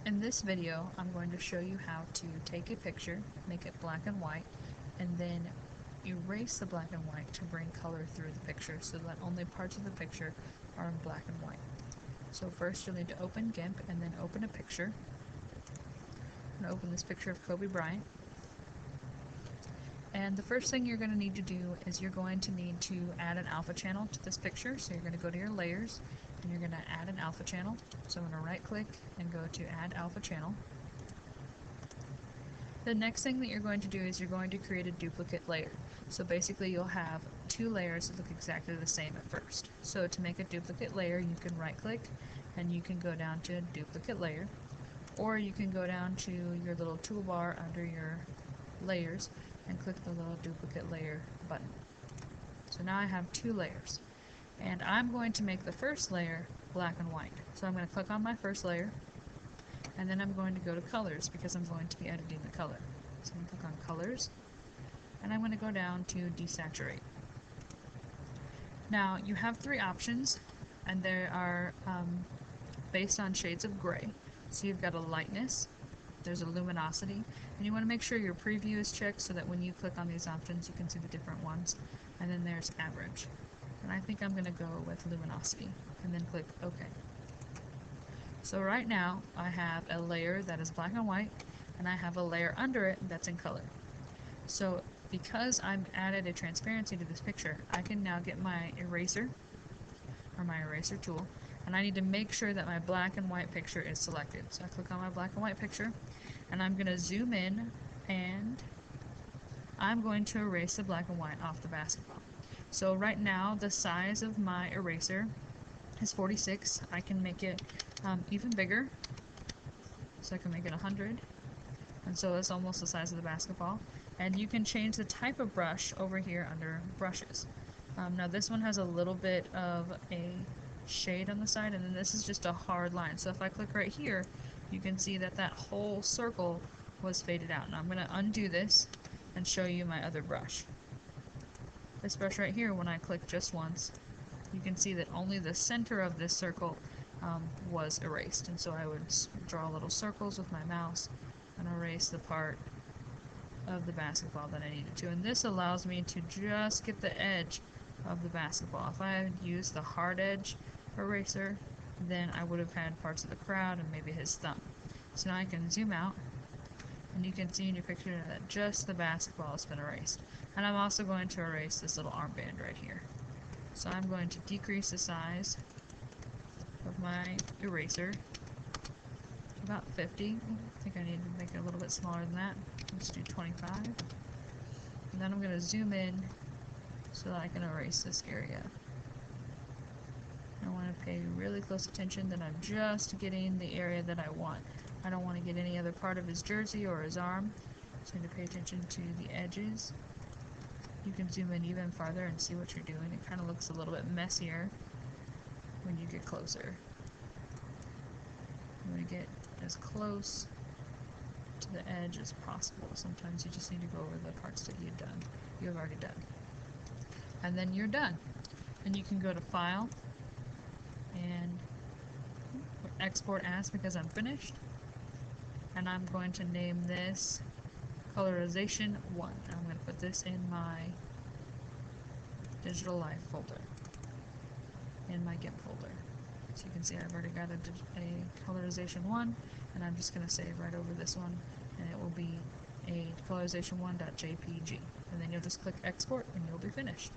In this video, I'm going to show you how to take a picture, make it black and white, and then erase the black and white to bring color through the picture so that only parts of the picture are in black and white. So first you'll need to open GIMP and then open a picture. I'm going to open this picture of Kobe Bryant. And the first thing you're going to need to do is you're going to need to add an alpha channel to this picture. So you're going to go to your layers and you're going to add an alpha channel. So I'm going to right click and go to add alpha channel. The next thing that you're going to do is you're going to create a duplicate layer. So basically you'll have two layers that look exactly the same at first. So to make a duplicate layer, you can right click and you can go down to duplicate layer, or you can go down to your little toolbar under your layers and click the little duplicate layer button. So now I have two layers, and I'm going to make the first layer black and white. So I'm going to click on my first layer, and then I'm going to go to colors because I'm going to be editing the color. So I'm going to click on colors, and I'm going to go down to desaturate. Now you have three options, and they are based on shades of gray. So you've got a lightness, there's a luminosity, and you want to make sure your preview is checked so that when you click on these options you can see the different ones. And then there's average, and I think I'm going to go with luminosity and then click OK. So right now I have a layer that is black and white, and I have a layer under it that's in color. So because I've added a transparency to this picture, I can now get my eraser or my eraser tool, and I need to make sure that my black and white picture is selected. So I click on my black and white picture, and I'm going to zoom in, and I'm going to erase the black and white off the basketball. So right now the size of my eraser is 46. I can make it even bigger, so I can make it 100, and so it's almost the size of the basketball. And you can change the type of brush over here under brushes. Now this one has a little bit of a shade on the side, and then this is just a hard line. So if I click right here, you can see that that whole circle was faded out. Now I'm going to undo this and show you my other brush. This brush right here, when I click just once, you can see that only the center of this circle was erased. And so I would draw little circles with my mouse and erase the part of the basketball that I needed to. And this allows me to just get the edge of the basketball. If I had used the hard edge eraser, then I would have had parts of the crowd and maybe his thumb. So now I can zoom out, and you can see in your picture that just the basketball has been erased. And I'm also going to erase this little armband right here. So I'm going to decrease the size of my eraser to about 50. I think I need to make it a little bit smaller than that. Let's do 25. And then I'm going to zoom in so that I can erase this area. I want to pay really close attention that I'm just getting the area that I want. I don't want to get any other part of his jersey or his arm, so I need to pay attention to the edges. You can zoom in even farther and see what you're doing. It kind of looks a little bit messier when you get closer. I'm going to get as close to the edge as possible. Sometimes you just need to go over the parts that you have already done. And then you're done. And you can go to File and Export As because I'm finished. And I'm going to name this Colorization 1. I'm going to put this in my Digital Life folder, in my GIMP folder. So you can see I've already got a Colorization 1, and I'm just going to save right over this one, and it will be a colorization1.jpg. And then you'll just click Export and you'll be finished.